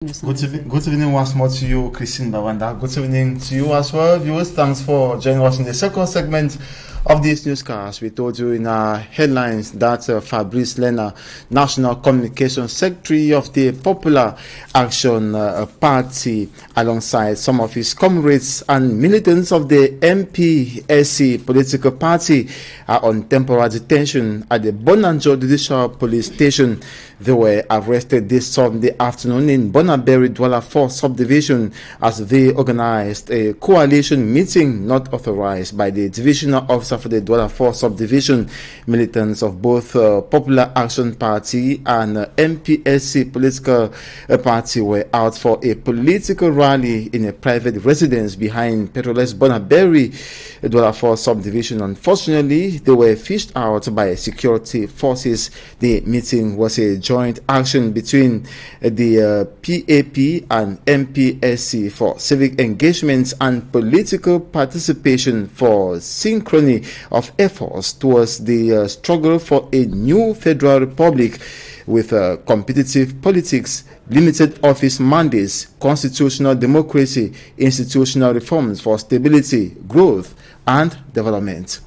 Good evening once more to you, Christine Bawanda. Good evening to you as well, viewers. Thanks for joining us in the second segment of this newscast. We told you in our headlines that Fabrice Lena, National Communications Secretary of the Popular Action Party, alongside some of his comrades and militants of the MPSC political party, are on temporary detention at the Bonanjo Judicial Police Station. They were arrested this Sunday afternoon in Bonaberi Douala 4 subdivision as they organized a coalition meeting not authorized by the divisional officer for the Douala 4 subdivision. Militants of both Popular Action Party and MPSC political party were out for a political rally in a private residence behind Petroles Bonaberi Douala 4 subdivision. Unfortunately, they were fished out by security forces. The meeting was a joint action between the PAP and MPSC for civic engagements and political participation for synchrony of efforts towards the struggle for a new federal republic with competitive politics, limited office mandates, constitutional democracy, institutional reforms for stability, growth, and development.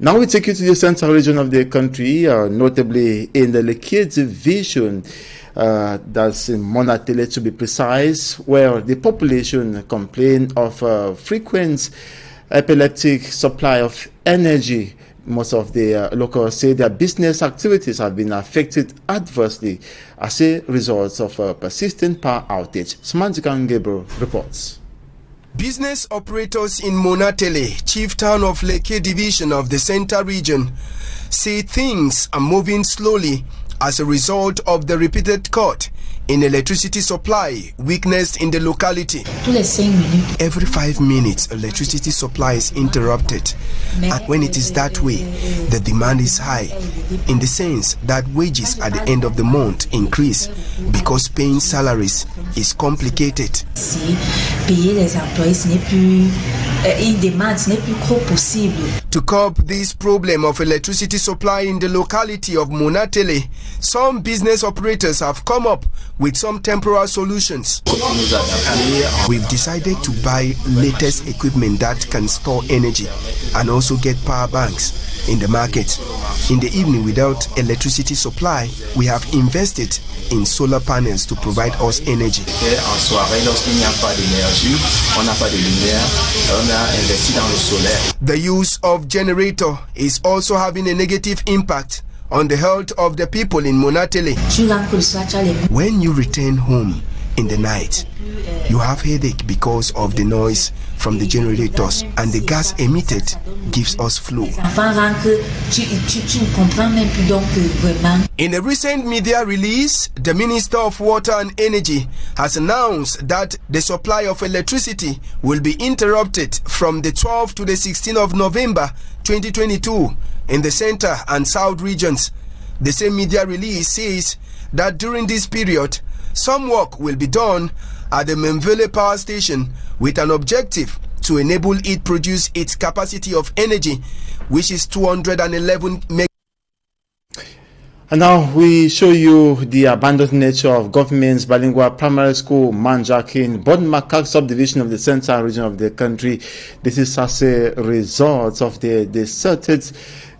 Now we take you to the central region of the country, notably in the Lekki division, that's in Monatele to be precise, where the population complain of frequent epileptic supply of energy. Most of the locals say their business activities have been affected adversely as a result of a persistent power outage. Samantha Gabriel reports. Business operators in Monatele, chief town of Lekki division of the Central region, say things are moving slowly as a result of the repeated cut in electricity supply witnessed in the locality. Every 5 minutes, electricity supply is interrupted. And when it is that way, the demand is high, in the sense that wages at the end of the month increase because paying salaries is complicated. To curb this problem of electricity supply in the locality of Monatele, some business operators have come up with some temporary solutions. We've decided to buy latest equipment that can store energy and also get power banks in the market. In the evening, without electricity supply, we have invested in solar panels to provide us energy. The use of generator is also having a negative impact on the health of the people in Monatele. When you return home in the night, you have headache because of the noise from the generators, and the gas emitted gives us flu. In a recent media release, the Minister of Water and Energy has announced that the supply of electricity will be interrupted from the 12th to the 16th of November 2022 in the Centre and South regions. The same media release says that during this period, some work will be done at the Memvele power station with an objective to enable it produce its capacity of energy, which is 211 megawatt. And now we show you the abandoned nature of government's bilingual primary school, Manjak, in Bodmakak subdivision of the central region of the country. This is as a result of the deserted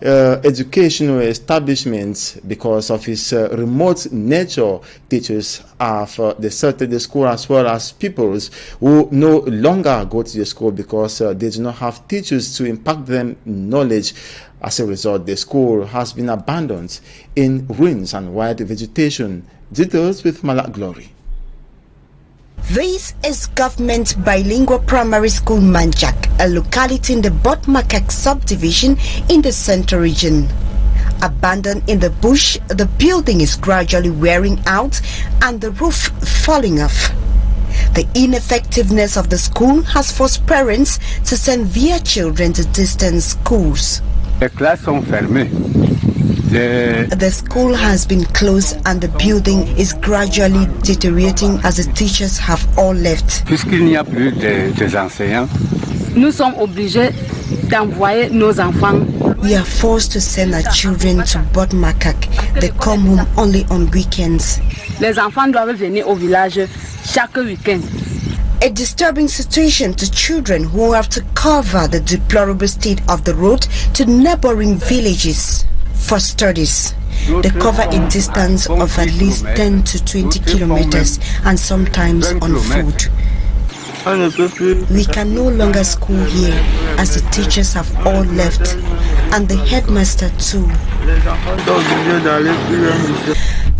educational establishments because of its remote nature. Teachers have deserted the school, as well as pupils who no longer go to the school because they do not have teachers to impart them knowledge. As a result, the school has been abandoned in ruins and wild vegetation. Details with Malak Glory. This is government bilingual primary school Manjak, a locality in the Bodmakak subdivision in the central region. Abandoned in the bush, the building is gradually wearing out and the roof falling off. The ineffectiveness of the school has forced parents to send their children to distant schools. Les classes sont fermées. The school has been closed and the building is gradually deteriorating as the teachers have all left. Puisqu'il n'y a plus des enseignants, nous sommes obligés d'envoyer nos enfants We are forced to send our children to Botmakak. They come home only on weekends. Les enfants doivent venir au village chaque week-end. A disturbing situation to children who have to cover the deplorable state of the road to neighboring villages for studies. They cover a distance of at least 10 to 20 kilometers and sometimes on foot. We can no longer school here as the teachers have all left and the headmaster too.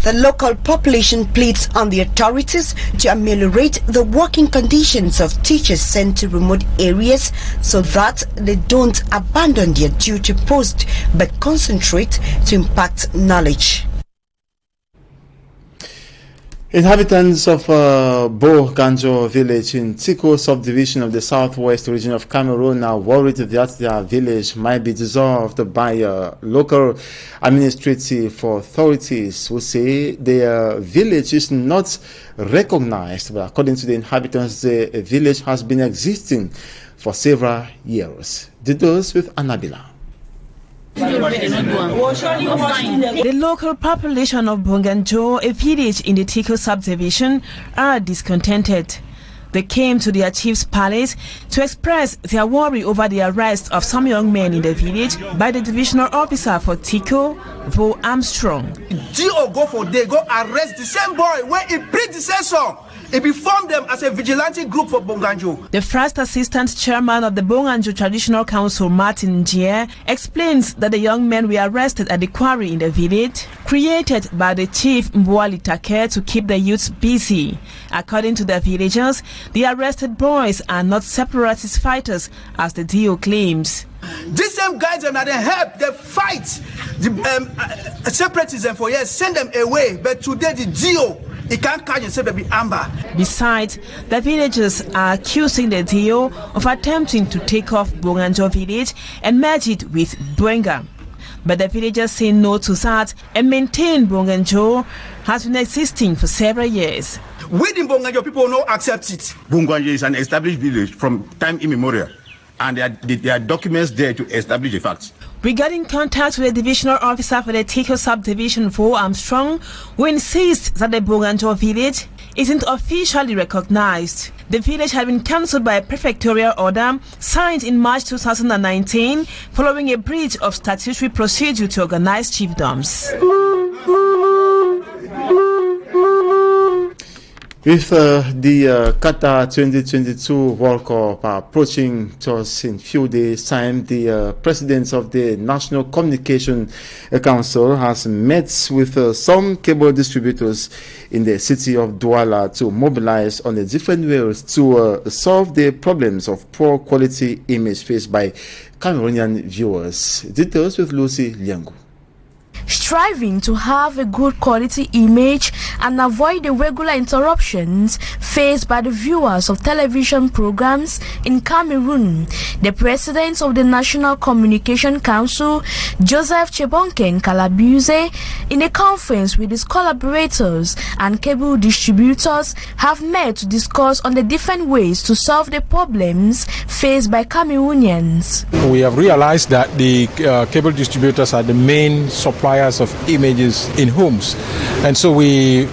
The local population pleads on the authorities to ameliorate the working conditions of teachers sent to remote areas so that they don't abandon their duty post but concentrate to impart knowledge. Inhabitants of Bo-Ganjo village in Tiko subdivision of the southwest region of Cameroon are worried that their village might be dissolved by local administrative authorities who say their village is not recognized. But according to the inhabitants, the village has been existing for several years. Details with Anabila. The local population of Bonganjo, a village in the Tiko subdivision, are discontented. They came to their chief's palace to express their worry over the arrest of some young men in the village by the divisional officer for Tiko, Vo Armstrong. GO go for day, go arrest the same boy where he predecessor. He formed them as a vigilante group for Bonganjo. The first assistant chairman of the Bonganjo Traditional Council, Martin Njie, explains that the young men were arrested at the quarry in the village, created by the chief Mbwali Take to keep the youths busy. According to the villagers, the arrested boys are not separatist fighters, as the DO claims. These same guys are the help, they fight the separatism for years, send them away. But today the DO, he can't catch himself be amber. Besides, the villagers are accusing the DO of attempting to take off Bonganjo village and merge it with Bwenga. But the villagers say no to that and maintain Bonganjo has been existing for several years. Within Bonganjo, people don't accept it. Bonganjo is an established village from time immemorial, and there are documents there to establish the facts. Regarding contact with the divisional officer for the Tiko subdivision, Vo Armstrong, who insists that the Bonganjo village isn't officially recognized. The village had been cancelled by a prefectorial order signed in March 2019 following a breach of statutory procedure to organize chiefdoms. With the Qatar 2022 World Cup approaching just in few days' time, the president of the National Communication Council has met with some cable distributors in the city of Douala to mobilize on the different ways to solve the problems of poor quality image faced by Cameroonian viewers. Details with Lucy Liangu. Striving to have a good quality image and avoid the regular interruptions faced by the viewers of television programs in Cameroon, the president of the National Communication Council, Joseph Chebonken Kalabuse, in a conference with his collaborators and cable distributors, have met to discuss on the different ways to solve the problems faced by Cameroonians. We have realized that the cable distributors are the main suppliers of images in homes, and so we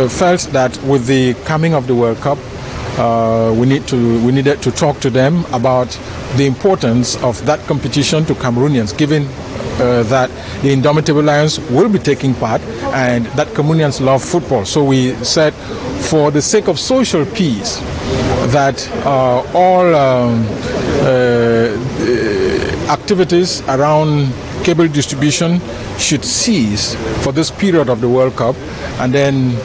felt that with the coming of the World Cup, we needed to talk to them about the importance of that competition to Cameroonians, given that the Indomitable Lions will be taking part and that Cameroonians love football. So we said, for the sake of social peace, that all activities around cable distribution should cease for this period of the World Cup, and then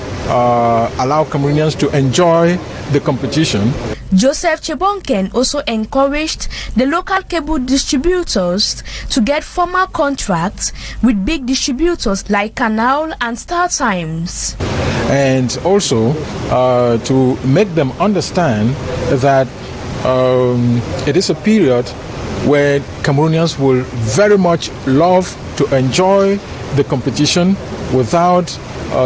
allow Cameroonians to enjoy the competition. Joseph Chebonken also encouraged the local cable distributors to get formal contracts with big distributors like Canal and Star Times. And also to make them understand that it is a period where Cameroonians will very much love to enjoy the competition without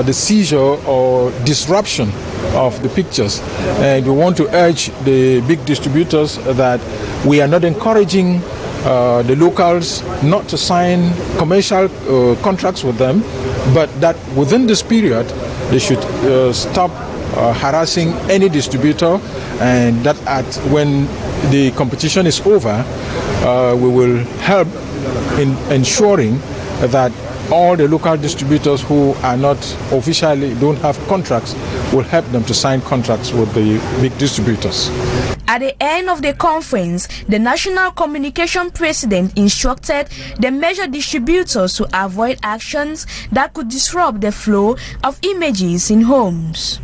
the seizure or disruption of the pictures. And we want to urge the big distributors that we are not encouraging the locals not to sign commercial contracts with them, but that within this period they should stop harassing any distributor, and that when the competition is over, we will help in ensuring that all the local distributors who are not officially don't have contracts will help them to sign contracts with the big distributors. At the end of the conference, the National Communication President instructed the major distributors to avoid actions that could disrupt the flow of images in homes.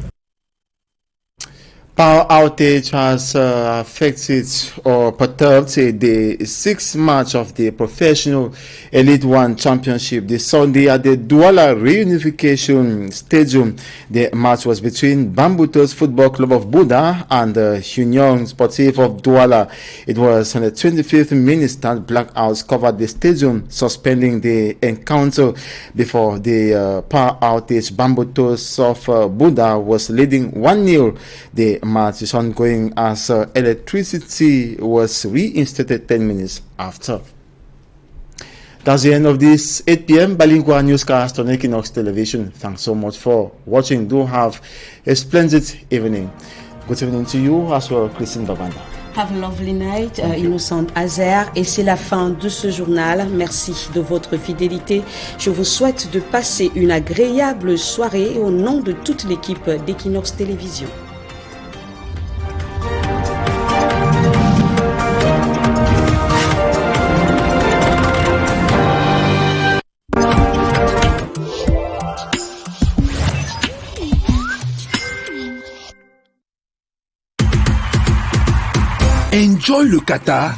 Power outage has affected or perturbed the sixth match of the Professional Elite One Championship this Sunday at the Douala Reunification Stadium. The match was between Bambutos Football Club of Buda and the Union Sportive of Douala. It was on the 25th minute that blackouts covered the stadium, suspending the encounter before the power outage. Bambutos of Buda was leading 1-0. The match is ongoing as electricity was reinstated 10 minutes after. That's the end of this 8 p.m. bilingual newscast on Equinoxe Television. Thanks so much for watching. Do have a splendid evening. Good evening to you as well, Christine Babanda. Have a lovely night, Innocente Azer. Et c'est la fin de ce journal. Merci de votre fidélité. Je vous souhaite de passer une agréable soirée au nom de toute l'équipe d'Equinoxe Télévision. Enjoy le Qatar.